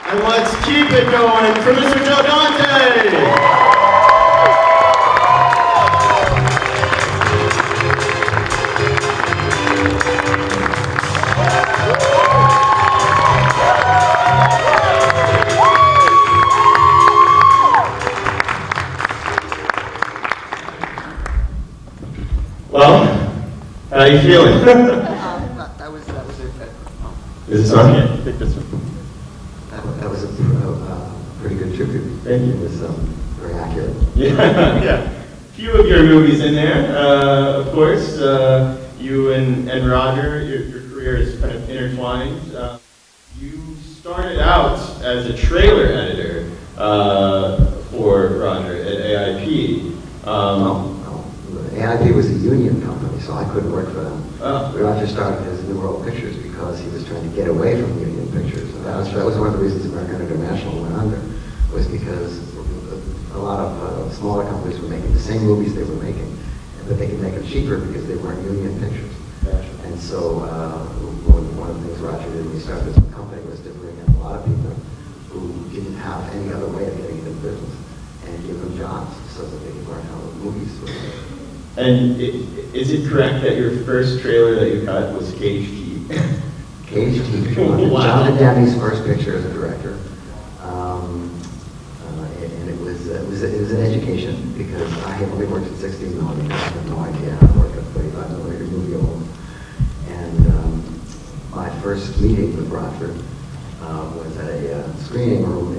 And let's keep it going for Mr. Joe Dante. Well, how are you feeling? That was it. Is this on? Yeah, take this one. That was a pretty good tribute. Thank you. It was very accurate. Yeah, yeah. Few of your movies in there, of course. You and Roger, your career is kind of intertwined. You started out as a trailer editor for Roger at AIP. No. AIP was a union company, so I couldn't work for them. Oh. Roger started as New World Pictures because he was trying to get away from union pictures. And that was one of the reasons American International went under, was because a lot of smaller companies were making the same movies they were making, but they could make them cheaper because they weren't union pictures. Gotcha. And so one of the things Roger did when he started his company was to bring in a lot of people who didn't have any other way of getting into the business and give them jobs so that they could learn how movies were made. And is it correct that your first trailer that you cut was Cage Teeth? Cage Teeth. Wow. Jonathan Demi's first picture as a director. And it was an education because I had only worked at 16 millimeter. I had no idea how to work a 35 millimeter movie alone. And my first meeting with Roger was at a screening room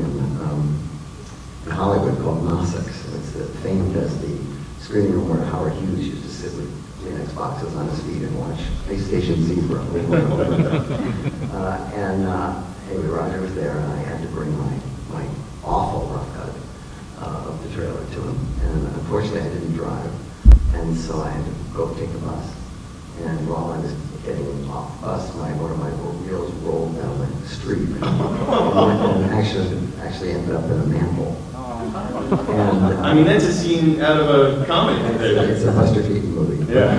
in Hollywood called Nosix. It's famed as the screening room where Howard Hughes used to sit with Kleenex boxes on his feet and watch PlayStation Zebra. Anyway, Roger was there, and I had to bring my awful rough cut of the trailer to him. And unfortunately, I didn't drive, and so I had to go take the bus. And while I was getting off the bus, one of my wheels rolled down the street and actually ended up in a manhole. And, I mean, that's a scene out of a comedy. It's a Buster Keaton movie. Yeah.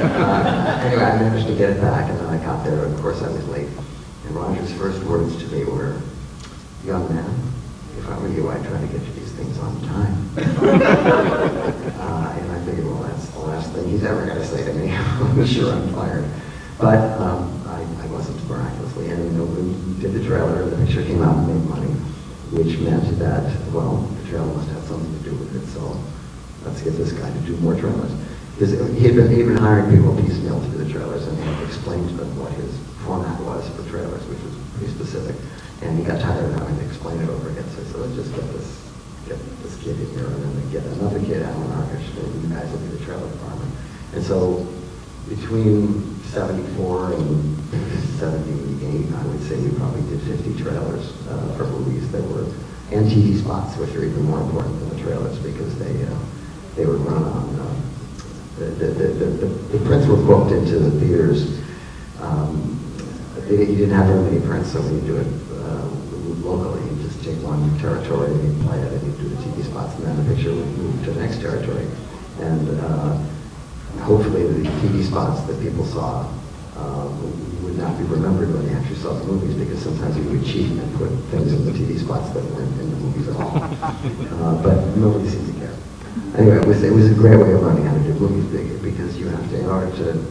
Anyway, I managed to get it back, and then I got there, and of course I was late. And Roger's first words to me were, "Young man, if I were you, I'd try to get you these things on time." And I figured, well, that's the last thing he's ever going to say to me. I'm sure I'm fired. But I wasn't miraculously. And we did the trailer, the picture came out and made money, which meant that, well, the trailer must have something to do with it, so let's get this guy to do more trailers. Because he'd been hiring people piecemeal to do the trailers, and he had explained to them what his format was for trailers, which was pretty specific. And he got tired of having to explain it over again, so he said, let's just get this kid in here, and then get another kid, Alan Arkish, and you guys will be the trailer department. And so between 74 and 78, I would say we probably did 50 trailers for movies that were, and TV spots, which are even more important than the trailers because they would run on, the prints were booked into the theaters. You didn't have very many prints, so when you do it locally, you just take one territory and you play it and you do the TV spots, and then the picture would move to the next territory. And hopefully the TV spots that people saw would not be remembered when they actually saw the movies, because sometimes you would cheat and put things in the TV spots that weren't in the movies at all. But nobody seemed to care. Anyway, it was a great way of learning how to do movies because you have to, in order to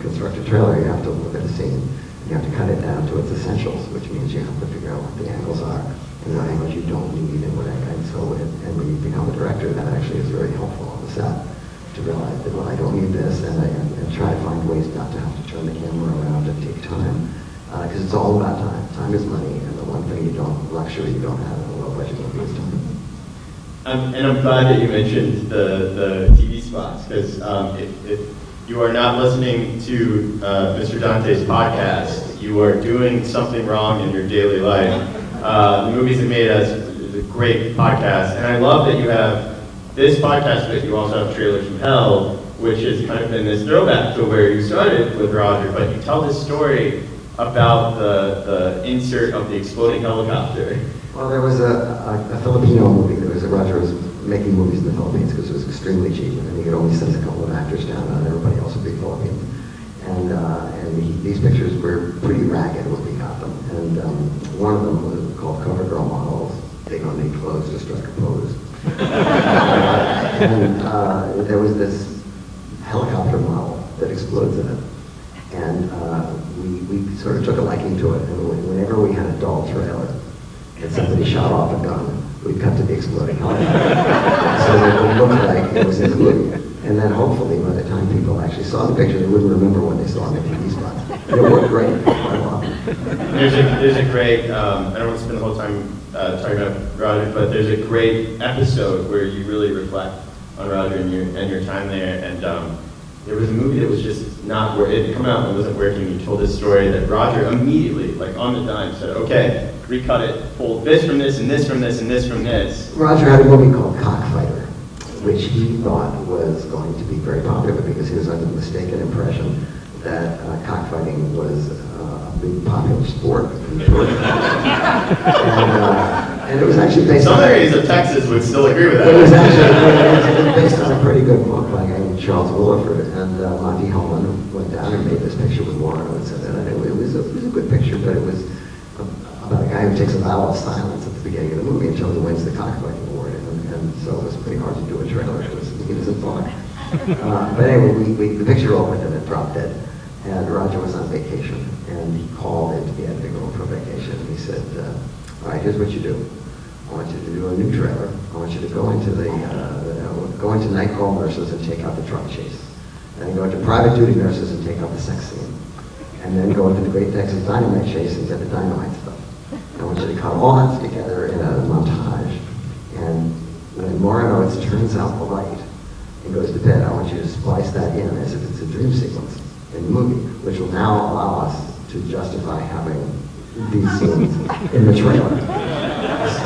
construct a trailer, you have to look at a scene. You have to cut it down to its essentials, which means you have to figure out what the angles are and what angles you don't need and what angles. And when you become a director, that actually is very helpful on the set to realize that, well, I don't need this, and try to find ways not to have to turn the camera around and take time, because it's all about time. Time is money, and the one thing luxury you don't have in a low-budget movie is time. And I'm glad that you mentioned the TV spots, because if you are not listening to Mr. Dante's podcast, you are doing something wrong in your daily life. The Movies That Made Us is a great podcast, and I love that you have this podcast, but you also have Trailers from Hell, which has kind of been this throwback to where you started with Roger, but you tell this story about the insert of the exploding helicopter. Well, there was a Filipino movie. Roger was making movies in the Philippines because it was extremely cheap, and he could only send a couple of actors down, and everybody else would be Philippines. And these pictures were pretty ragged when we got them. And one of them was called Cover Girl Model clothes to strike a pose. And there was this helicopter model that explodes in it. And we sort of took a liking to it. And whenever we had a dull trailer and somebody shot off a gun, we'd cut to the exploding helicopter. So that it would look like it was in the movie. And then hopefully by the time people actually saw the picture, they wouldn't remember when they saw the TV spots. It worked great for quite a while. There's a great, I don't want to spend the whole time talking about Roger, but there's a great episode where you really reflect on Roger and your time there. And there was a movie that was just not working. It had come out and it wasn't working. You told this story that Roger immediately, like on the dime, said, okay, recut it, pull this from this and this from this and this from this. Roger had a movie called Cockfighter, which he thought was going to be very popular because he was under the mistaken impression that cockfighting was a big popular sport in Georgia. And it was actually based Some on... areas of Texas would still agree with that. It was actually based on a pretty good book by a guy named Charles Williford, and Monty Hellman went down and made this picture with Warren and said that. And it was a good picture, but it was about a guy who takes a vow of silence at the beginning of the movie until he wins the cockfighting award. And so it was pretty hard to do a trailer. He was in fun. But anyway, the picture opened and it dropped dead. And Roger was on vacation, and he called into the editing room for vacation, and he said, all right, here's what you do. I want you to do a new trailer. I want you to go into night call nurses and take out the truck chase. And then go into private duty nurses and take out the sex scene. And then go into the Great Texas Dynamite chase and get the dynamite stuff. I want you to cut all that together in a montage. And when Maureen Oates turns out the light and goes to bed, I want you to splice that in as if it's a dream sequence in the movie, which will now allow us to justify having these scenes in the trailer.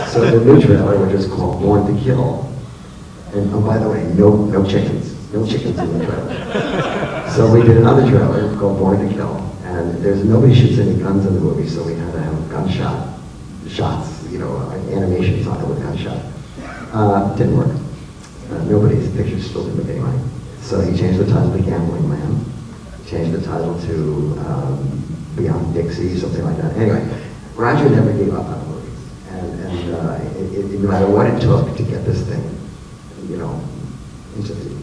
So the new trailer, which is called Born to Kill, and oh, by the way, no chickens in the trailer. So we did another trailer called Born to Kill, and nobody shoots any guns in the movie, so we had to have shots, animations on it with gunshot. Didn't work. Nobody's pictures still didn't make any money. So he changed the title to Gambling Man. Changed the title to Beyond Dixie, something like that. Anyway, Roger never gave up on the movies, and no matter what it took to get this thing, into the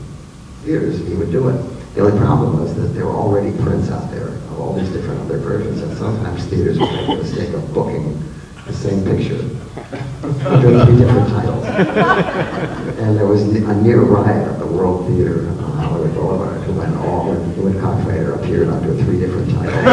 theaters, he would do it. The only problem was that there were already prints out there of all these different other versions, and sometimes theaters would make the mistake of booking the same picture under 3 different titles. And there was a near riot at the World Theater on Hollywood Boulevard when Cockfighter appeared under 3 different titles.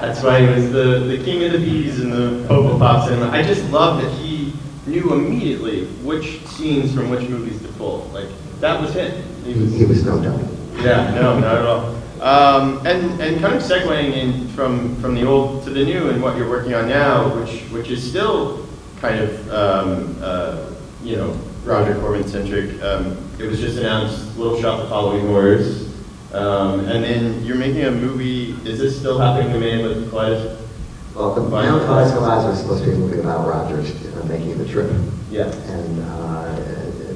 That's why he was the king of the bees in the Popo Pop cinema. I just love that he knew immediately which scenes from which movies to pull. Like, that was him. He was no dummy. Yeah, no, not at all. And kind of segueing in from the old to the new and what you're working on now, which is still kind of Roger Corman centric. It was just announced Little Shop of Halloween Horrors, and then you're making a movie. Is this still happening? The Man with Clyde? Well, the Man with Clyde was supposed to be a movie about Roger making the trip. Yeah. And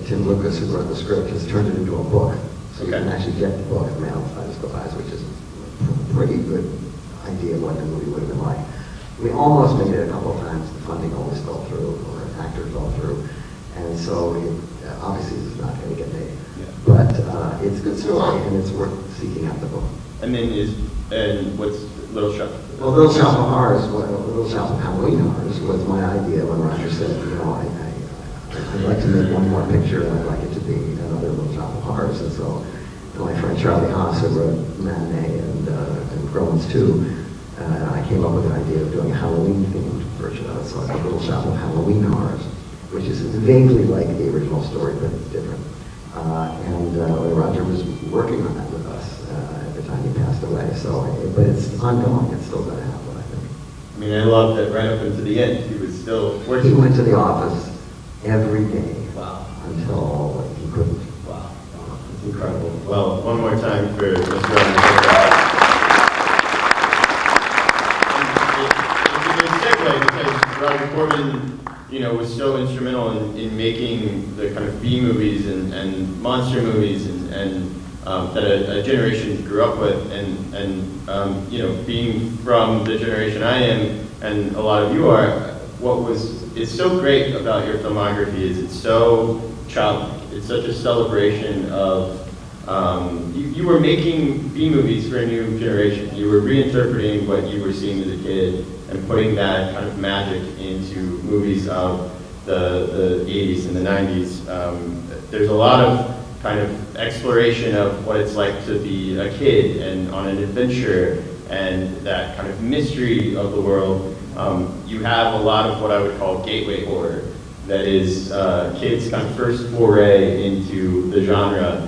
Tim Lucas, who wrote the script, has turned it into a book. So you can actually get the book, Man with Clyde, which is a pretty good idea of what the movie would have been like. We almost made it a couple of times. The funding always fell through, or actors fell through. And so obviously it's not going to get made. Yeah. But it's a good story, and it's worth seeking out the book. And what's Little Shop? Well, Little Shop of Horrors, Little Shop of Halloween Horrors was my idea when Roger said, I'd like to make one more picture, and I'd like it to be another Little Shop of Horrors. And so my friend Charlie Haas, who wrote Matinee and Gremlins 2, and I came up with an idea of doing a Halloween-themed version of it. So I called Little Shop of Halloween Horrors, which is vaguely like the original story, but it's different. Roger was working on that with us at the time he passed away. But it's ongoing. It's still going to happen, I think. I mean, I love that right up into the end, he was still working. He went to the office every day. Wow. Until he couldn't. Wow. It's incredible. Well, one more time for Mr. Dante. It's a good segue because Roger Corman, was so instrumental in making the kind of B movies and monster movies and that a generation grew up with, and being from the generation I am and a lot of you are, is so great about your filmography is it's so childlike. It's such a celebration of, you were making B-movies for a new generation. You were reinterpreting what you were seeing as a kid and putting that kind of magic into movies of the 80s and the 90s. There's a lot of kind of exploration of what it's like to be a kid and on an adventure and that kind of mystery of the world. You have a lot of what I would call gateway horror, that is kids' kind of first foray into the genre.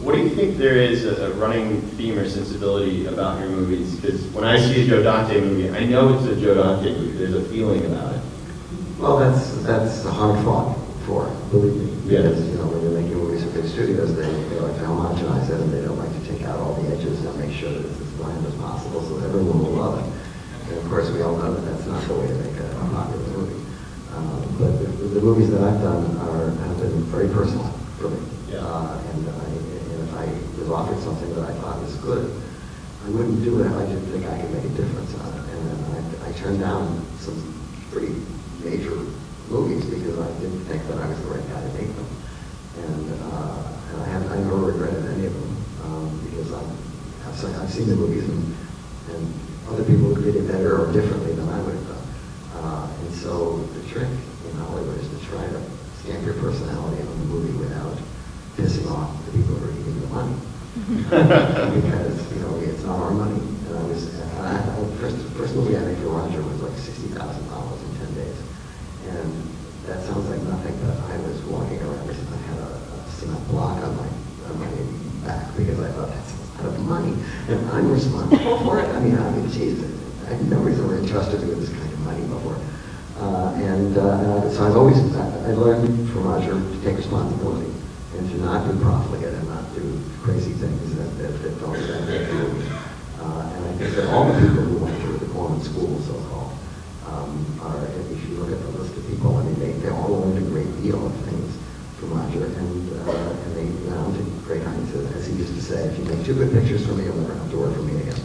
What do you think there is a running theme or sensibility about your movies? Because when I see a Joe Dante movie, I know it's a Joe Dante movie. There's a feeling about it. Well, that's hard fought for, believe me. Yeah. Because, when you're making movies for big studios, they like to homogenize it, and they don't like to take out all the edges and make sure that it's as bland as possible so that everyone will love it. And of course, we all know that that's not the way to make a popular movie. But the movies that I've done have been very personal for me. Yeah. And if I was offered something that I thought was good, I wouldn't do it if I didn't think I could make a difference on it. And I turned down some pretty major movies because I didn't think that I was the right guy to make them. And I never regretted any of them because I've seen the movies and other people did it better or differently than I would have done. And so the trick in Hollywood is to try to stamp your personality on the movie without pissing off the people who are giving the money. Because, it's not our money. And first movie I made for Roger was like $60,000 in 10 days. And that sounds like nothing, but I was walking around and I had a cement block on my back because I thought that's a lot of money. And I'm responsible for it. Geez, I've never been entrusted with this kind of money before. So I learned from Roger to take responsibility and to not be profligate and not do crazy things that don't benefit the movie. And I think that all the people who went through the Gorman School, so-called, if you look at the list of people, they all learned a great deal of things from Roger, and they went on to great heights. As he used to say, if you make 2 good pictures for me, you'll never have to work for me again.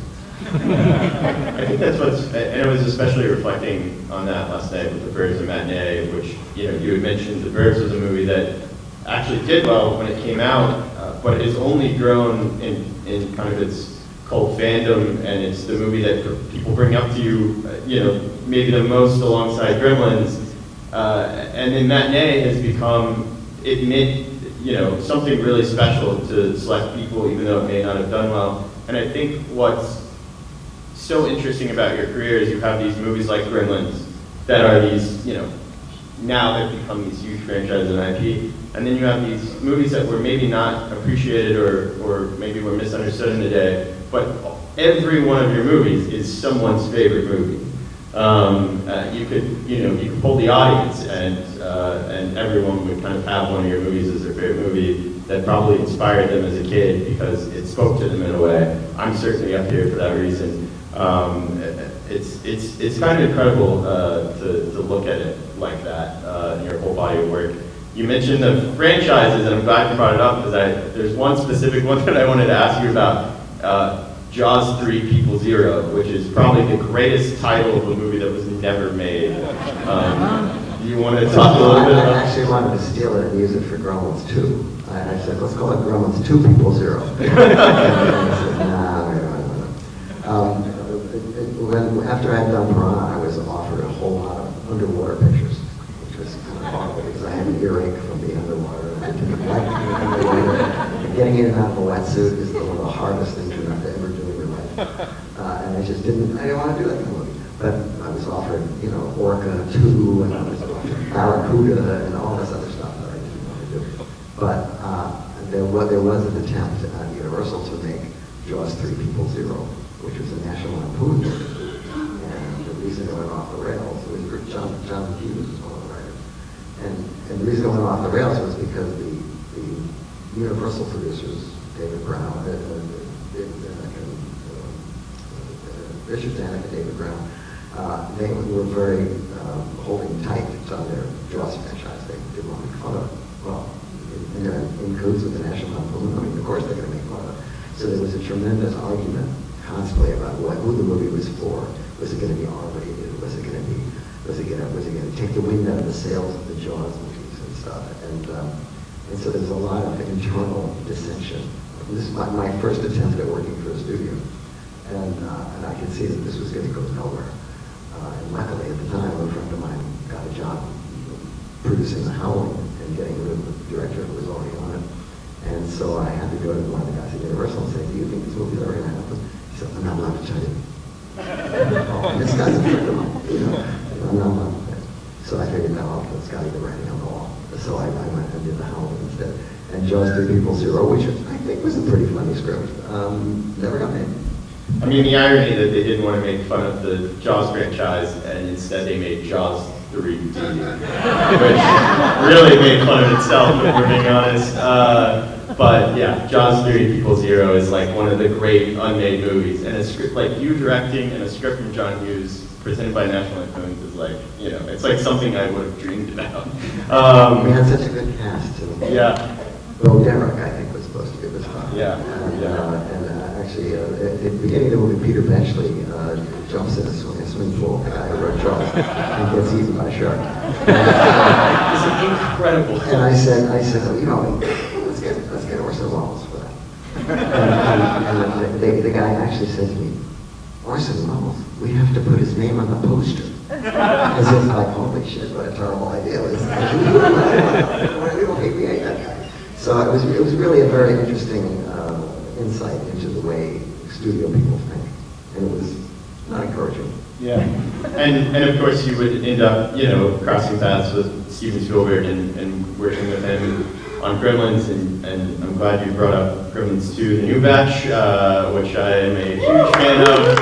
I think that's and I was especially reflecting on that last night with The Birds and Matinee, which, you had mentioned The Birds was a movie that actually did well when it came out, but it's only grown in kind of its cult fandom, and it's the movie that people bring up to you, maybe the most alongside Gremlins. And then Matinee has become, it made, something really special to select people, even though it may not have done well. And I think what's so interesting about your career is you have these movies like Gremlins that are these, now have become these huge franchises and IP. And then you have these movies that were maybe not appreciated or maybe were misunderstood in the day, but every one of your movies is someone's favorite movie. You could poll the audience and everyone would kind of have one of your movies as their favorite movie that probably inspired them as a kid because it spoke to them in a way. I'm certainly up here for that reason. It's kind of incredible to look at it like that in your whole body of work. You mentioned the franchises, and I'm glad you brought it up because there's one specific one that I wanted to ask you about. Jaws 3 People Zero, which is probably the greatest title of a movie that was never made. You want to talk a little bit about I actually wanted to steal it and use it for Gremlins 2. I said, let's call it Gremlins 2 People Zero. And I said, nah, wait. After I had done Piranha, I was offered a whole lot of underwater pictures, which was kind of horrible because I had an earache from being underwater. And I didn't like being underwater. And getting in and out of a wetsuit is one of the hardest things you have to ever do in your life. And I didn't want to do that kind of movie. But I was offered, Orca 2, and I was offered Barracuda, and all this other stuff that I didn't want to do. But there was an attempt at Universal to make Jaws 3 People Zero, which was a National Lampoon movie. And the reason it went off the rails was John Hughes was one of the writers. And the reason it went off the rails was because the Universal producers, David Brown, Richard Zanuck and David Brown, they were very holding tight on their Jaws franchise. They didn't want to make fun of it. Well, in cahoots with the National Lampoon, of course they're going to make fun of it. So there was a tremendous argument constantly about who the movie was for. Was it going to be R-rated? Was it going to be Was he gonna take the wind out of the sails of the Jaws movies and stuff? And so there's a lot of internal dissension. This is my first attempt at working for a studio, and I could see that this was going to go nowhere. And luckily, at the time, a friend of mine got a job producing The Howling and getting rid of the director who was already on it. And so I had to go to one of the guys at Universal and say, "Do you think this movie's ever going to happen?" He said, "I'm not allowed to tell you." And this guy's a friend of mine, I'm not allowed to. So I figured, no, it's got to be writing on the wall. So I went and did The Howling instead. And Jaws 3 People 0, which I think was a pretty funny script. Never got made. I mean, the irony that they didn't want to make fun of the Jaws franchise and instead they made Jaws 3D, which really made fun of itself, if we're being honest. But yeah, Jaws 3 People 0 is like one of the great unmade movies. And a script like you directing and a script from John Hughes presented by National Lampoon's is like, it's like something I would have dreamed about. We had such a good cast too. Yeah. Bill Derrick, I think, was supposed to be the star. Yeah. Actually, at the beginning of the movie, Peter Benchley jumps in a swimming pool, the guy who wrote Jaws, and gets eaten by a shark. It's incredible. And I said, let's get Orson Welles for that. And the guy actually said to me, "Orson Welles, we have to put his name on the poster." As if like, holy shit, what a terrible idea. We don't hate that guy. So it was really a very interesting insight into the way studio people think, and it was not encouraging. Yeah, and of course you would end up, crossing paths with Steven Spielberg and working with him on Gremlins, and I'm glad you brought up Gremlins 2, the new batch, which I am a huge fan of.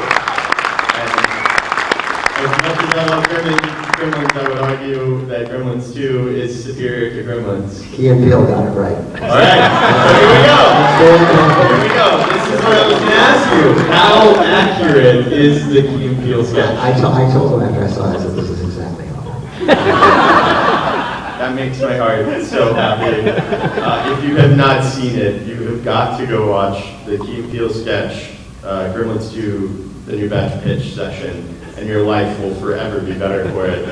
And as much as I love Gremlins, I would argue that Gremlins 2 is superior to Gremlins. Key and Peele got it right. All right, so here we go. This is what I was going to ask you. How accurate is the Key and Peele sketch? I told him after I saw it, I said, this is exactly how. That makes my heart so happy. If you have not seen it, you have got to go watch the Key and Peele sketch, Gremlins 2, the new batch pitch session, and your life will forever be better for it.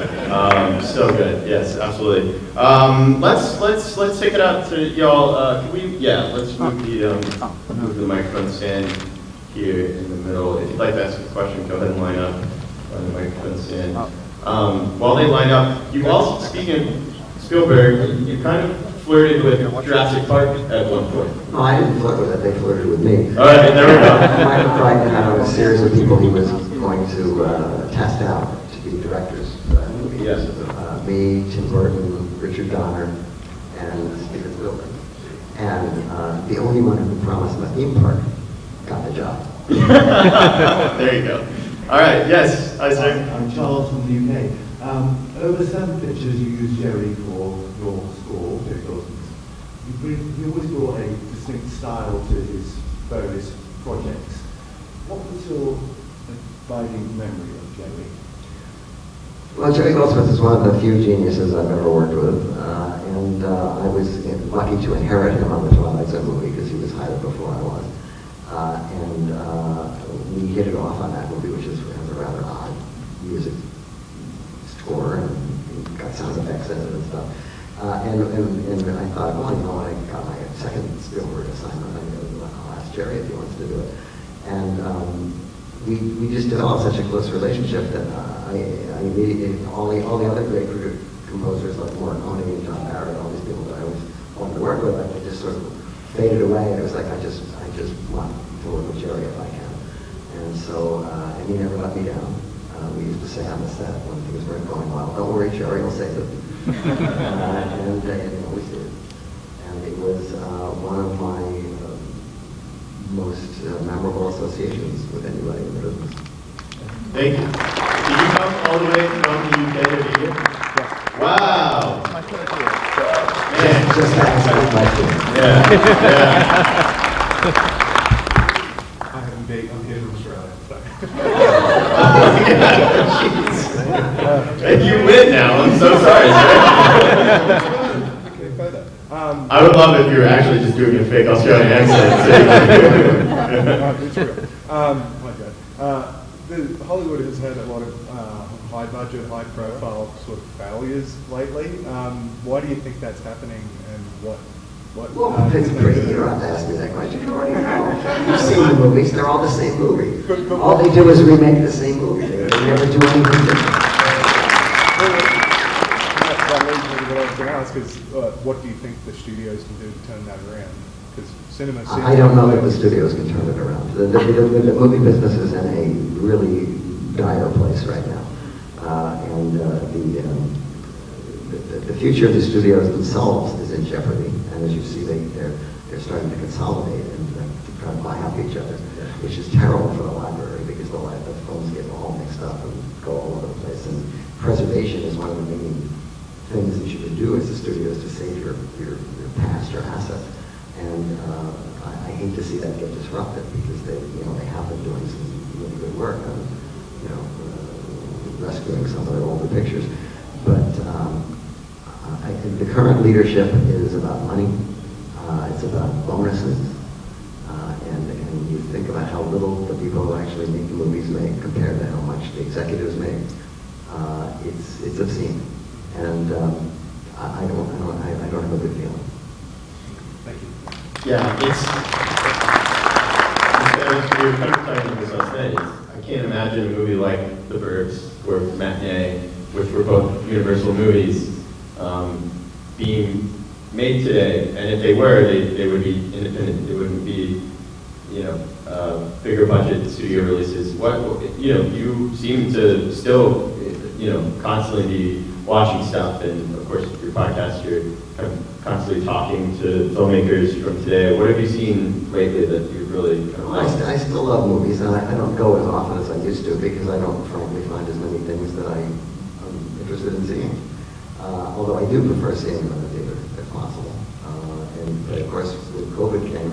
So good, yes, absolutely. Let's take it out to y'all. Let's move the microphone stand here in the middle. If you'd like to ask a question, go ahead and line up on the microphone stand. While they line up, you also, speaking of Spielberg, you kind of flirted with Jurassic Park at one point. No, I didn't flirt with it, they flirted with me. All right, there we go. Michael Crichton had a series of people he was going to test out to be directors for that movie. Yes. Me, Tim Burton, Richard Donner, and Steven Spielberg. And the only one who promised him a theme park got the job. There you go. All right, yes, I say. I'm Charles from the UK. Over 7 pictures you used Jerry for your score, Jerry Dawson's. He always brought a distinct style to his various projects. What was your abiding memory of Jerry? Well, Jerry Goldsmith is one of the few geniuses I've ever worked with, and I was lucky to inherit him on the Twilight Zone movie because he was hired before I was. We hit it off on that movie, which has a rather odd music score and got sound effects in it and stuff. And I thought, well, when I got my second Spielberg assignment, I'll ask Jerry if he wants to do it. And we just developed such a close relationship that I immediately, all the other great composers like Morricone and John Barrett, all these people that I always wanted to work with, I just sort of faded away. And it was like, I just want to work with Jerry if I can. And so, and he never let me down. We used to say on the set when things weren't going well, "Don't worry, Jerry will save it." And he always did. And it was one of my most memorable associations with anybody in the business. Thank you. Did you come all the way from the UK to be here? Yes. Wow. Man. Just ask my question. Yeah. I'm here from Australia. And you win now. I'm so sorry, sir. I would love if you were actually just doing a fake Australian accent. Hollywood has had a lot of high budget, high profile sort of failures lately. Why do you think that's happening, and what? Well, it's pretty, you don't have to ask me that question. You already know. You've seen the movies, they're all the same movie. All they do is remake the same movie. They never do anything different. That leads me to what I was going to ask is, what do you think the studios can do to turn that around? Because cinema seems... I don't know that the studios can turn it around. The movie business is in a really dire place right now. The future of the studios themselves is in jeopardy. And as you see, they're starting to consolidate and try to buy up each other, which is terrible for the library because the films get all mixed up and go all over the place. And preservation is one of the main things that you can do as a studio is to save your past, your assets. And I hate to see that get disrupted because they have been doing some really good work on, rescuing some of their older pictures. But I think the current leadership is about money. It's about bonuses. And you think about how little the people who actually make the movies make compared to how much the executives make. It's obscene. And I don't have a good feeling. Thank you. Yeah, you're kind of playing this on stage. I can't imagine a movie like The Burbs or Matinee, which were both Universal movies, being made today. And if they were, they would be independent. They wouldn't be, bigger budget studio releases. You seem to still, constantly be watching stuff, and of course your podcast, you're kind of constantly talking to filmmakers from today. What have you seen lately that you've really kind of liked? I still love movies, and I don't go as often as I used to because I don't frankly find as many things that I'm interested in seeing. Although I do prefer seeing them in the theater if possible. But of course, when COVID came,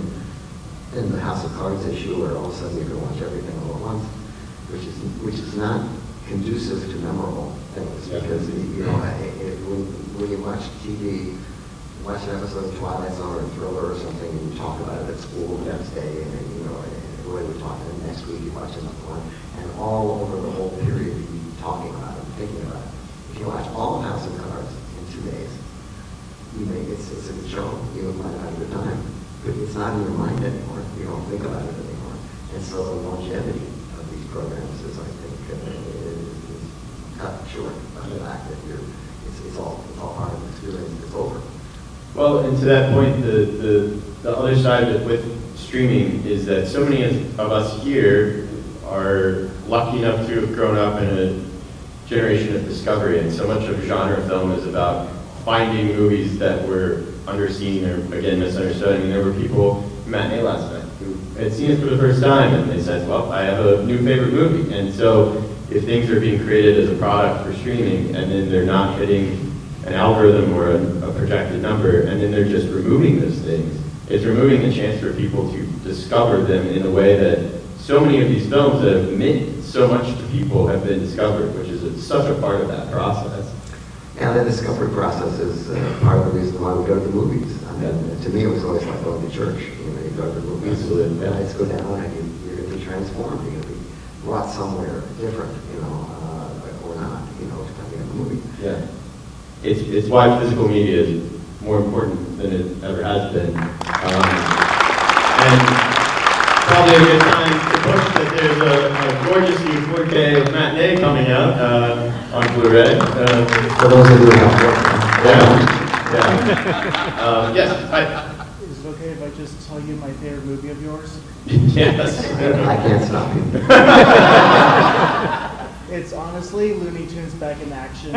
and the House of Cards issue, where all of a sudden you can watch everything all at once, which is not conducive to memorable things, because when you watch TV, watch an episode of Twilight Zone or Thriller or something, and you talk about it at school the next day, and everybody would talk, and next week you watch another one, and all over the whole period you be talking about it, thinking about it. If you watch all of House of Cards in 2 days, it's a show. You might have a good time, but it's not in your mind anymore. You don't think about it anymore, and so the longevity of these programs is, I think, is cut short by the fact that it's all part of the experience. It's over. Well, and to that point, the other side of it with streaming is that so many of us here are lucky enough to have grown up in a generation of discovery, and so much of genre film is about finding movies that were underseen or, again, misunderstood. I mean, there were people in Matinee last night who had seen it for the first time, and they said, well, I have a new favorite movie. And so if things are being created as a product for streaming, and then they're not hitting an algorithm or a projected number, and then they're just removing those things, it's removing the chance for people to discover them in a way that so many of these films that have meant so much to people have been discovered, which is such a part of that process. And the discovery process is part of the reason why we go to the movies. I mean, to me, it was always like going to church. You go to the movies, the lights go down, and you're going to be transformed. You're going to be brought somewhere different, or not, depending on the movie. Yeah. It's why physical media is more important than it ever has been. And probably a good time to push that there's a gorgeous new 4K Matinee coming out on Blu-ray. For those of you who don't work. Yes, Is it okay if I just tell you my favorite movie of yours? yes. I can't stop you. It's honestly Looney Tunes Back in Action.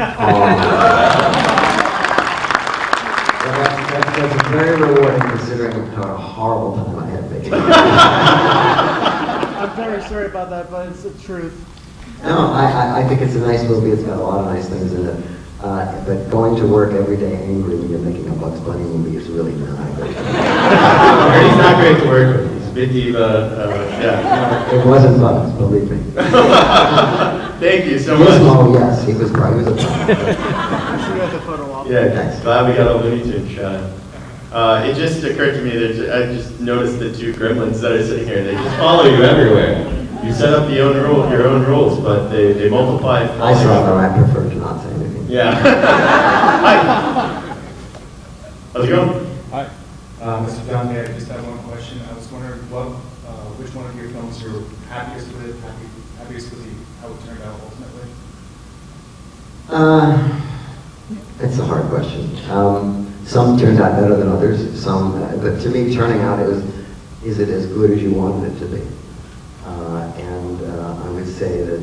That's very rewarding considering how horrible time I had making it. I'm very sorry about that, but it's the truth. No, I think it's a nice movie. It's got a lot of nice things in it. But going to work every day angry when you're making a Bugs Bunny movie is really not great. He's not great to work with. He's a big diva. Yeah. It wasn't Bugs, believe me. Thank you so much. Oh, yes, he was probably a I see you at the photo op. Yeah, thanks. Glad we got a Looney Tunes shot. It just occurred to me that I just noticed the two gremlins that are sitting here. They just follow you everywhere. You set up your own rules, but they multiply. I saw them, I prefer to not say anything. Yeah. Hi. How's it going? Hi. Mr. Dante, I just have one question. I was wondering which one of your films you're happiest with how it turned out ultimately? It's a hard question. Some turned out better than others. But to me, turning out is it as good as you wanted it to be? I would say that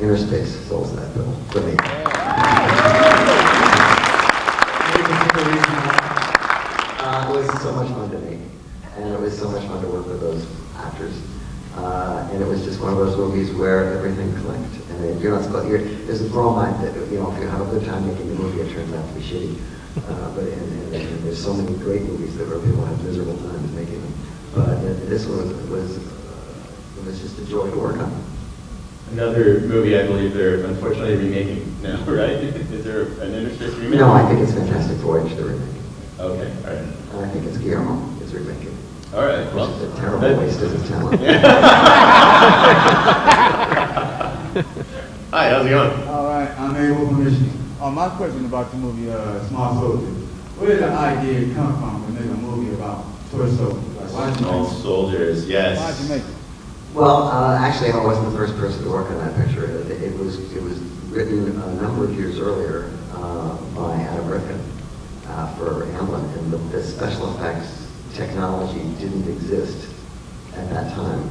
Inner Space solves that bill for me. It was so much fun to make, and it was so much fun to work with those actors. And it was just one of those movies where everything clicked. And you're not supposed. There's a bromide that if you have a good time making the movie, it turns out to be shitty. And there's so many great movies that where people have miserable times making them. But this one was just a joy to work on. Another movie I believe they're unfortunately remaking now, right? Is there an Inner Space remake? No, I think it's Fantastic Voyage they're remaking. Okay, all right. And I think it's Guillermo is remaking. All right, Which well. is a terrible waste of his talent. Hi, how's it going? All right, I'm able from Michigan. My question about the movie Small Soldiers. Where did the idea come from to make a movie about toy soldiers? Like, why did you Small make it? Soldiers, yes. Why did you make it? Well, actually, I wasn't the first person to work on that picture. It was written a number of years earlier by Adam Rifkin for Amblin, and the special effects technology didn't exist at that time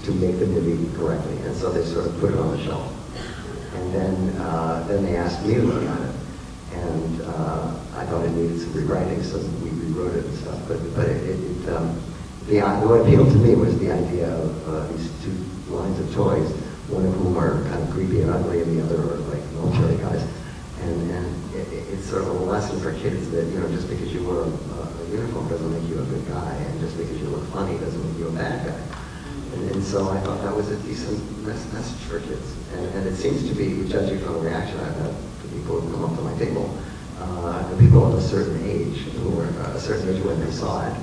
to make the movie correctly, and so they sort of put it on the shelf. And then they asked me to look at it, and I thought it needed some rewriting, so we rewrote it and stuff. But what appealed to me was the idea of these two lines of toys, one of whom are kind of creepy and ugly, and the other are like military guys. And it's sort of a lesson for kids that, just because you wear a uniform doesn't make you a good guy, and just because you look funny doesn't make you a bad guy. And so I thought that was a decent message for kids. And it seems to be, judging from the reaction I've had to people who come up to my table, the people of a certain age, who were a certain age when they saw it,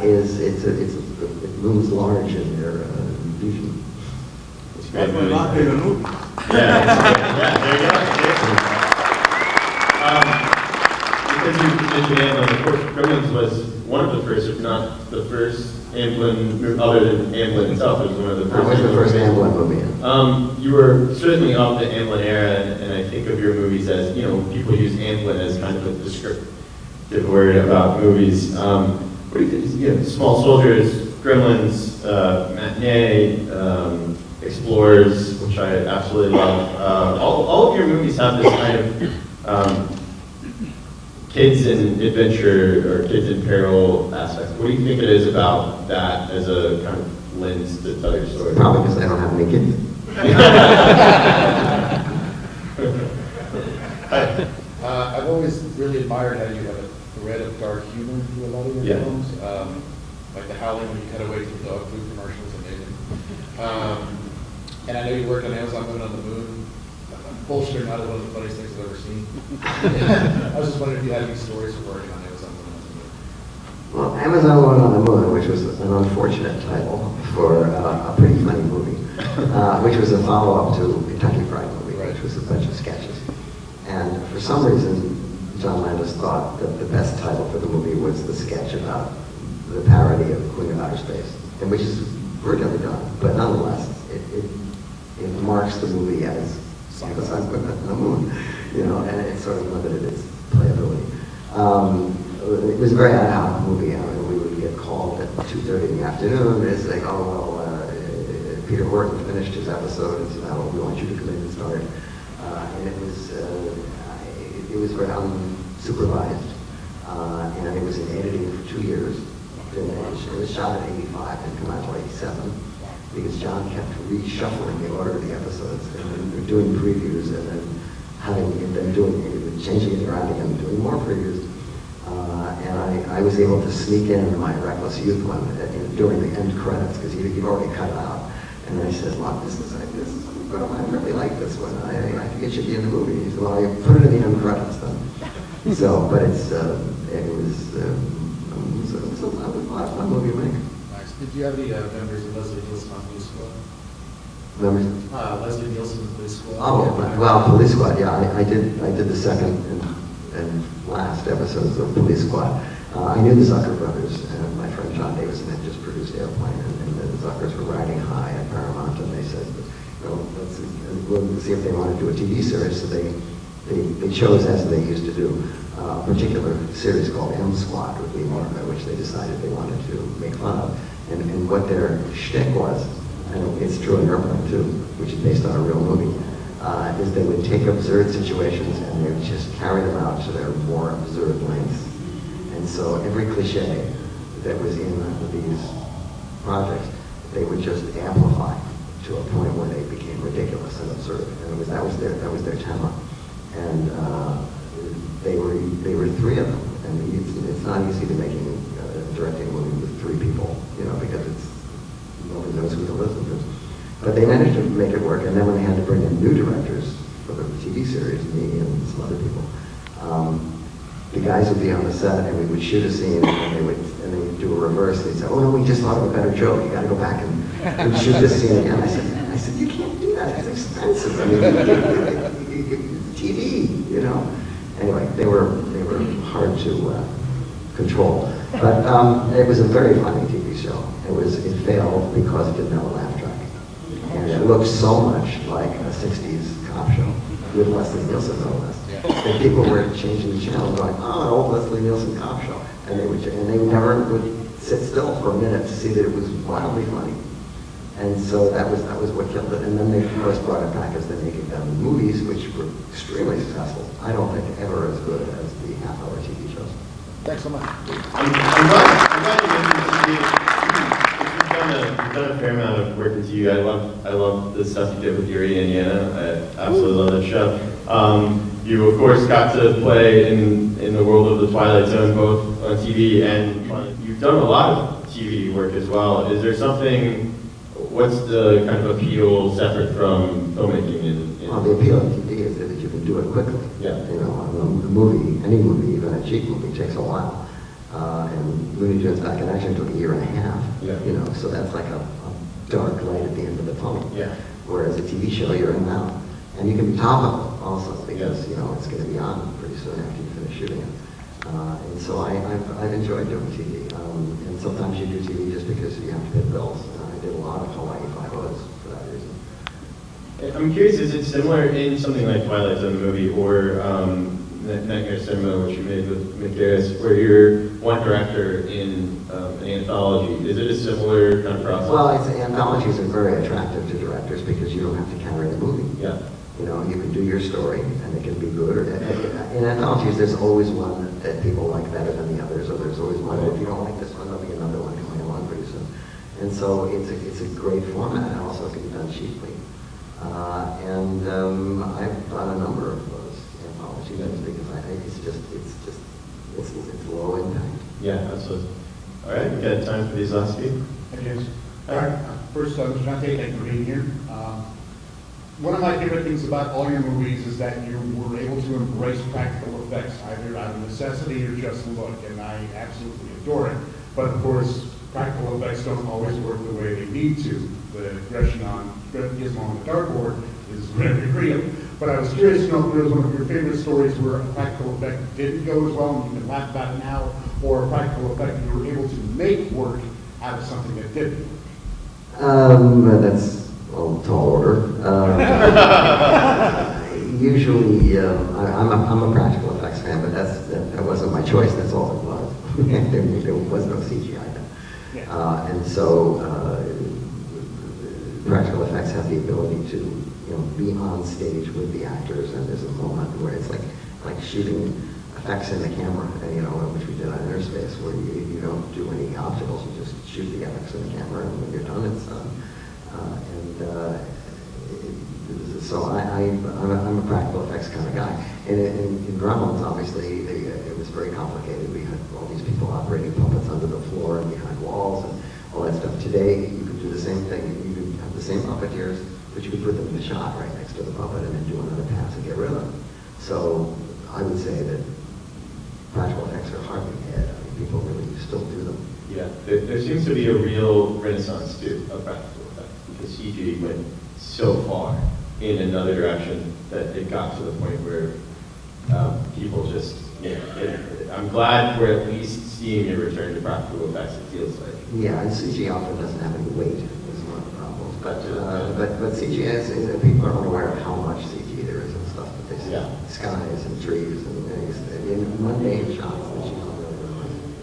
it looms large in their vision. That's one of my favorite movies. Yeah, there you go. Because you mentioned Amblin, of course, Gremlins was one of the first, if not the first Amblin, other than Amblin itself, it was one of the first. That was the first Amblin movie. You were certainly of the Amblin era, and I think of your movies as, people use Amblin as kind of a descriptive word about movies. What do you think? Small Soldiers, Gremlins, Matinee, Explorers, which I absolutely love. All of your movies have this kind of kids in adventure or kids in peril aspect. What do you think it is about that as a kind of lens to tell your story? Probably because I don't have any kids. I've always really admired how you have a thread of dark humor through a lot of your films. Like the Howling when you cut away from dog food commercials, amazing. And I know you worked on Amazon Moon on the Moon. Bullshit or not, is one of the funniest things I've ever seen. I was just wondering if you had any stories for working on Amazon Moon on the Moon. Well, Amazon Moon on the Moon, which was an unfortunate title for a pretty funny movie, which was a follow-up to Kentucky Fried Movie, which was a bunch of sketches. And for some reason, John Landis thought that the best title for the movie was the sketch about the parody of Queen of Outer Space, and which is brilliantly done, but nonetheless, it marks the movie as Amazon Moon on the Moon, and it sort of limited its playability. It was a very ad hoc movie. I mean, we would get called at 2:30 in the afternoon and say, Peter Horton finished his episode, and so now we want you to come in and start. And it was very unsupervised, and it was in editing for 2 years. It was shot at 85 and come out to 87 because John kept reshuffling the order of the episodes and then doing previews and then changing it around again, doing more previews. And I was able to sneak in my Reckless Youth one during the end credits because he'd already cut it out. And then I said, "Look, this is good. I really like this one. I think it should be in the movie." He said, "Well, you put it in the end credits then." So, but it was a lot of fun movie to make. Nice. Did you have any members of Leslie Nielsen on Police Squad? Members? Leslie Nielsen, Police Squad? Oh, well, Police Squad, yeah, I did the second and last episodes of Police Squad. I knew the Zucker brothers, and my friend John Davison had just produced Airplane, and the Zuckers were riding high at Paramount, and they said, we'll see if they want to do a TV series. So they chose, as they used to do, a particular series called M Squad, would be one by which they decided they wanted to make fun of. And what their shtick was, and it's true in Airplane too, which is based on a real movie, is they would take absurd situations and they would just carry them out to their more absurd lengths. And so every cliche that was in these projects, they would just amplify to a point where they became ridiculous and absurd. And that was their talent. And they were three of them. And it's not easy to directing a movie with three people, because nobody knows who to listen to. But they managed to make it work. And then when they had to bring in new directors for the TV series, me and some other people, the guys would be on the set and we would shoot a scene and they would do a reverse. They'd say, "Oh no, we just thought of a better joke. You got to go back and shoot this scene again." I said, "You can't do that. It's expensive. I mean, TV, Anyway, they were hard to control, but it was a very funny TV show. It failed because it didn't have a laugh track, and it looked so much like a '60s cop show with Leslie Nielsen, no less. And people were changing the channel, going, "Oh, an old Leslie Nielsen cop show," and they never would sit still for a minute to see that it was wildly funny. And so that was what killed it. And then they, of course, brought it back as the Naked Gun movies, which were extremely successful. I don't think ever as good as the half-hour TV shows. Thanks so much. I'm glad you mentioned TV. You've done a fair amount of work in TV. I love the stuff you did with Yuri and Yana. I absolutely love that show. You, of course, got to play in the world of the Twilight Zone, both on TV and you've done a lot of TV work as well. Is there something? What's the kind of appeal separate from filmmaking? Well, the appeal of TV is that you can do it quickly. Yeah. A movie, any movie, even a cheap movie, takes a while. And Looney Tunes Back in Action took a year and a half. Yeah. So that's like a dark light at the end of the tunnel. Yeah. Whereas a TV show, you're in and out. And you can be topical also because, it's going to be on pretty soon after you finish shooting it. And so I've enjoyed doing TV. And sometimes you do TV just because you have to pay bills. I did a lot of Hawaii Five-O's for that reason. I'm curious, is it similar in something like Twilight Zone, the movie, or Nightmare Cinema, which you made with McGarris, where you're one director in an anthology? Is it a similar kind of process? Well, anthologies are very attractive to directors because you don't have to carry the movie. Yeah. You can do your story, and it can be good. In anthologies, there's always one that people like better than the others, or there's always one, if you don't like this one, there'll be another one coming along pretty soon. And so it's a great format, and also it can be done cheaply. I've done a number of those anthologies because I think it's low impact. Yeah, absolutely. All right, we got time for these last few. Yes. All right. First, Mr. Dante, thank you for being here. One of my favorite things about all your movies is that you were able to embrace practical effects, either out of necessity or just look, and I absolutely adore it. But of course, practical effects don't always work the way they need to. The aggression on Gizmo on the dartboard is very real. But I was curious to know if there was one of your favorite stories where a practical effect didn't go as well, and you can laugh about it now, or a practical effect you were able to make work out of something that didn't work. That's a tall order. Usually, I'm a practical effects fan, but that wasn't my choice. That's all it was. There was no CGI then. Yeah. And so practical effects have the ability to be on stage with the actors, and there's a moment where it's like shooting effects in the camera, which we did on Airspace, where you don't do any obstacles, you just shoot the effects in the camera, and when you're done, it's done. So I'm a practical effects kind of guy. And in Gremlins, obviously, it was very complicated. We had all these people operating puppets under the floor and behind walls and all that stuff. Today, you could do the same thing. You could have the same puppeteers, but you could put them in the shot right next to the puppet and then do another pass and get rid of them. So I would say that practical effects are hardly dead. I mean, people really still do them. Yeah, there seems to be a real renaissance too of practical effects because CG went so far in another direction that it got to the point where people just, I'm glad we're at least seeing a return to practical effects, it feels like. Yeah, and CG often doesn't have any weight, is one of the problems. But CG is people are unaware of how much CG there is and stuff, but they see skies and trees and things. In mundane shots, the machine don't really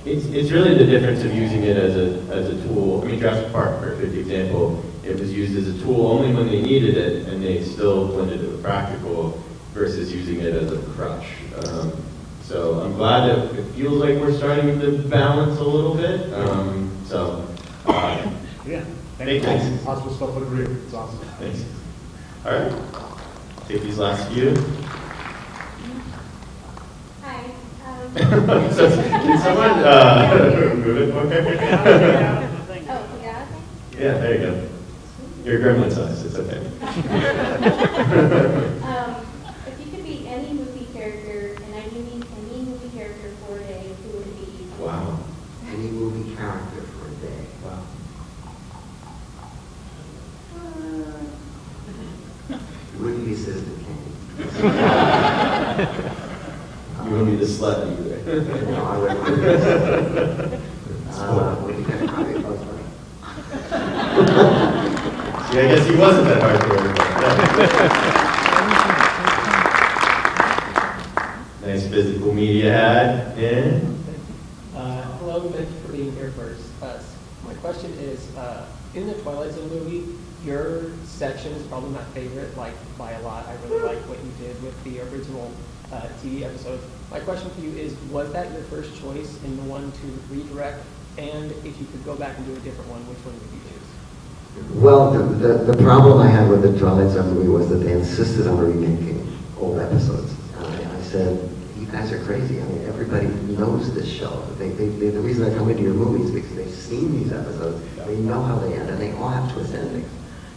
realize. It's really the difference of using it as a tool. I mean, Jurassic Park, perfect example. It was used as a tool only when they needed it, and they still blended it with practical versus using it as a crutch. So I'm glad that it feels like we're starting to balance a little bit. Yeah. Thank you. Possible stuff would agree. It's awesome. Thanks. All right. Take these last few. Hi. So, can someone move it? Okay. Oh, yeah. Yeah, there you go. Your gremlin size. It's okay. If you could be any movie character, and I mean any movie character for a day, who would it be? Wow. Any movie character for a day. Wow. It wouldn't be Citizen Kane. You wouldn't be the slut either. No, I wouldn't. Would be kind of probably a husband. Yeah, I guess he wasn't that hardcore. Nice physical media hat. And Hello, thank you for being here first. My question is, in the Twilight Zone movie, your section is probably my favorite, like by a lot. I really like what you did with the original TV episode. My question for you is, was that your first choice in the one to redirect? And if you could go back and do a different one, which one would you choose? Well, the problem I had with the Twilight Zone movie was that they insisted on remaking old episodes. I said, you guys are crazy. I mean, everybody knows this show. The reason they come into your movies is because they've seen these episodes. They know how they end, and they all have twist endings.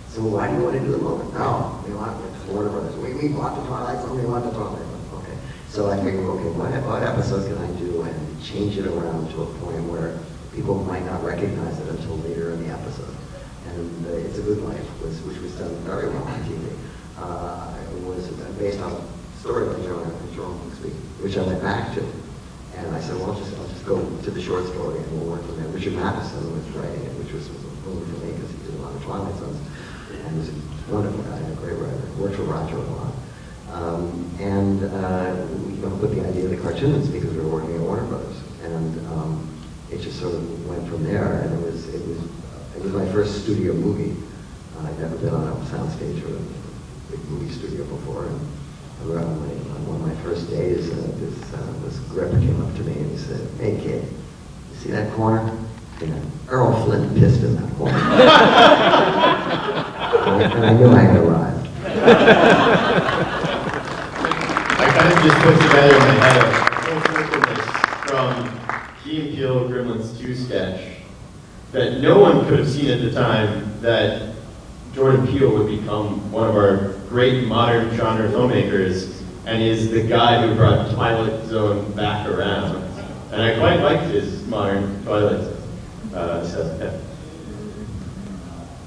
So why do you want to do them over? No, we want Warner Brothers. We want the Twilight Zone. We want the Twilight Zone. Okay. So I figured, okay, what episodes can I do and change it around to a point where people might not recognize it until later in the episode. And It's a Good Life, which was done very well on TV. It was based on a story by Joan Bixby, which I went back to. And I said, well, I'll just go to the short story and we'll work from there. Richard Matheson was writing it, which was a boon for me because he did a lot of Twilight Zones. And he's a wonderful guy, a great writer. Worked for Roger a lot. We put the idea of the cartoons because we were working at Warner Brothers. And it just sort of went from there. And it was my first studio movie. I'd never been on a soundstage or a big movie studio before. And on one of my first days, this grip came up to me and he said, "Hey kid, you see that corner? Yeah, Earl Flynn pissed in that corner." And I knew I had arrived. I kind of just put together in my head from Key and Peele Gremlins 2 sketch that no one could have seen at the time that Jordan Peele would become one of our great modern genre filmmakers and is the guy who brought Twilight Zone back around. And I quite liked his modern Twilight Zone. Yeah.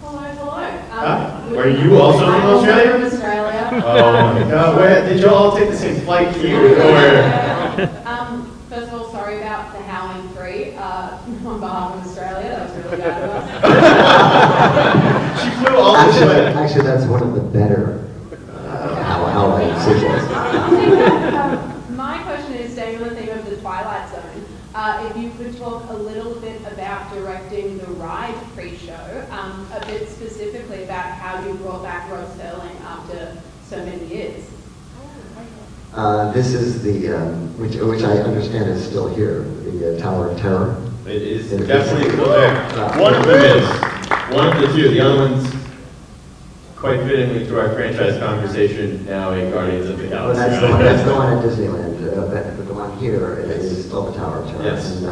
Hello. Were you also from Australia? I'm from Australia. Oh my God! Where, did you all take the same flight here, or? First of all, sorry about the Howling 3 on behalf of Australia. That was really bad of us. She flew all this way. Actually, that's one of the better Howling sequels. My question is, staying on the theme of the Twilight Zone, if you could talk a little bit about directing the Ride pre-show, a bit specifically about how you brought back Rod Serling after so many years. This is the, which I understand is still here, the Tower of Terror. It is definitely still there. One of them is. One of the two. The other one's quite fittingly to our franchise conversation now a Guardians of the Well, Galaxy. that's the one at Disneyland. The one here is still the Tower of Terror. Yes. And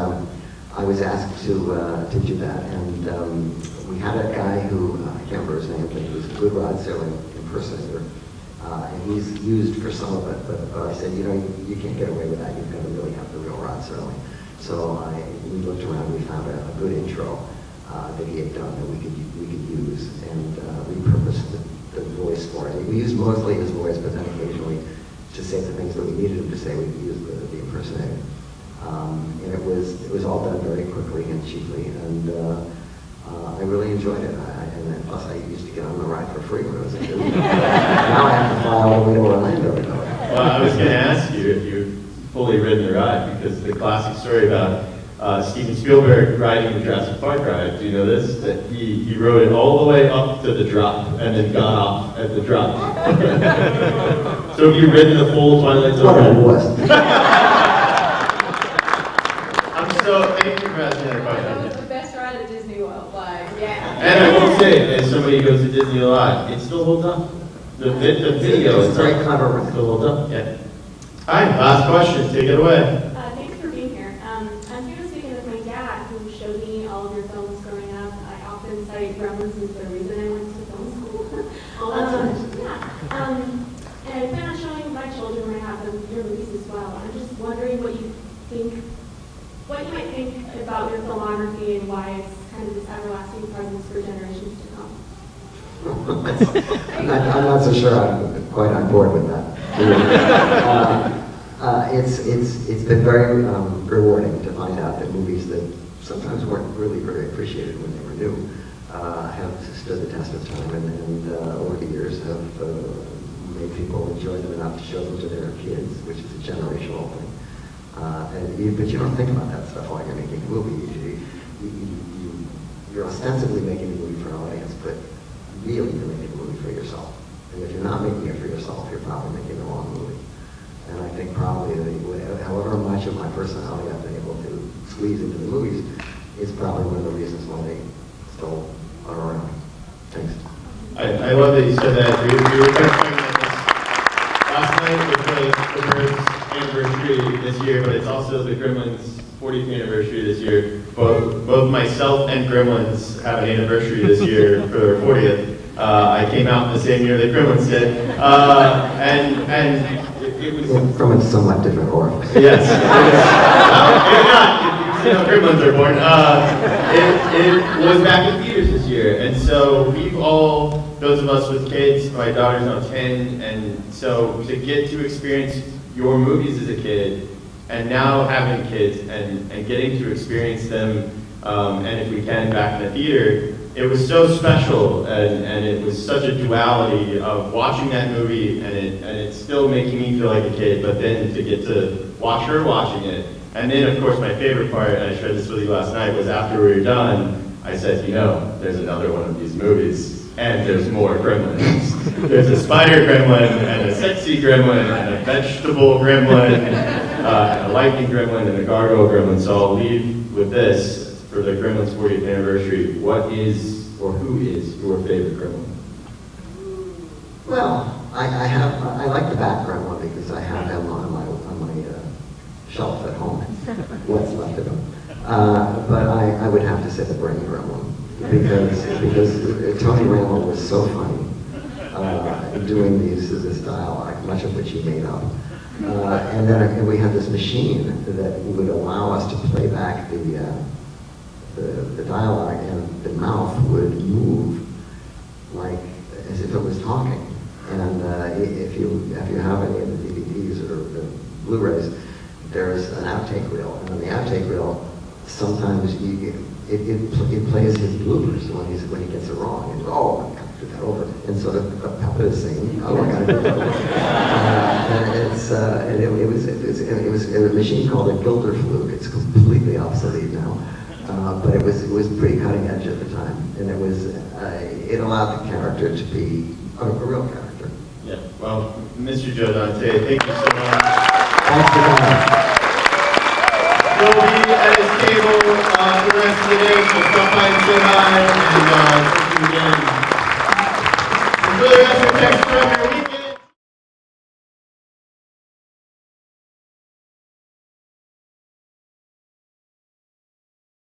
I was asked to do that. And we had a guy who, I can't remember his name, but he was a good Rod Serling impersonator. And he's used for some of it, but I said, you can't get away with that. You've got to really have the real Rod Serling. So we looked around, we found a good intro that he had done that we could use and repurpose the voice for it. We used mostly his voice, but then occasionally to say the things that we needed him to say, we used the impersonator. And it was all done very quickly and cheaply, and I really enjoyed it. And then plus I used to get on the ride for free when I was a kid. Now I have to fly all the way to Orlando to go. Well, I was going to ask you if you've fully ridden the ride, because the classic story about Steven Spielberg riding the Jurassic Park ride, do you know this? That he rode it all the way up to the drop and then got off at the drop. So have you ridden the full Twilight Zone ride? Well, it was. Thank you for asking that question. That was the best ride at Disney World, like, yeah. And I will say, as somebody who goes to Disney a lot, it still holds up. The video It's very clever. It still holds up, yeah. All right, last question, take it away. Thanks for being here. I'm here to speak with my dad, who showed me all of your films growing up. I often cite Gremlins as the reason I went to film school. Oh, that's nice. Yeah. And I plan on showing my children when I have them your movies as well. I'm just wondering what you might think about your filmography and why it's kind of this everlasting presence for generations to come. I'm not so sure I'm quite on board with that. It's been very rewarding to find out that movies that sometimes weren't really very appreciated when they were new have stood the test of time and over the years have made people enjoy them enough to show them to their kids, which is a generational thing. But you don't think about that stuff while you're making a movie. You're ostensibly making a movie for an audience, but really you're making a movie for yourself. And if you're not making it for yourself, you're probably making the wrong movie. And I think probably however much of my personality I've been able to squeeze into the movies is probably one of the reasons why they still are around. Thanks. I love that you said that. We were talking about this last night, which was the Birds' anniversary this year, but it's also the Gremlins' 40th anniversary this year. Both myself and Gremlins have an anniversary this year for their 40th. I came out the same year that Gremlins did, and it was from a somewhat different orifice. Yes. Maybe not. You know, Gremlins are born. It was back in theaters this year, and so we've all, those of us with kids, my daughter's now 10, and so to get to experience your movies as a kid, and now having kids and getting to experience them, and if we can, back in the theater, it was so special, and it was such a duality of watching that movie, and it's still making me feel like a kid, but then to get to watch her watching it. And then, of course, my favorite part, and I shared this with you last night, was after we were done, I said, you know, there's another one of these movies, and there's more Gremlins. There's a spider gremlin, and a sexy gremlin, and a vegetable gremlin, and a lightning gremlin, and a gargoyle gremlin. So I'll leave with this for the Gremlins 40th anniversary. What is, or who is, your favorite gremlin? Well, I like the bat gremlin because I have them on my shelf at home. What's left of them? But I would have to say the brain gremlin because Tony Randall was so funny doing this dialogue, much of which he made up. And then we had this machine that would allow us to play back the dialogue, and the mouth would move like as if it was talking. And if you have any of the DVDs or the Blu-rays, there's an outtake reel, and on the outtake reel, sometimes it plays his bloopers when he gets it wrong. And oh, I gotta do that over. And so the puppet is saying, oh, I gotta do that over. It was a machine called a Gilderfluke. It's completely obsolete now, but it was pretty cutting edge at the time, and it allowed the character to be a real character. Yeah. Well, Mr. Joe Dante, thank you so much. Thanks for coming. We'll be at his table the rest of the day, so stop by and say hi, and thank you again.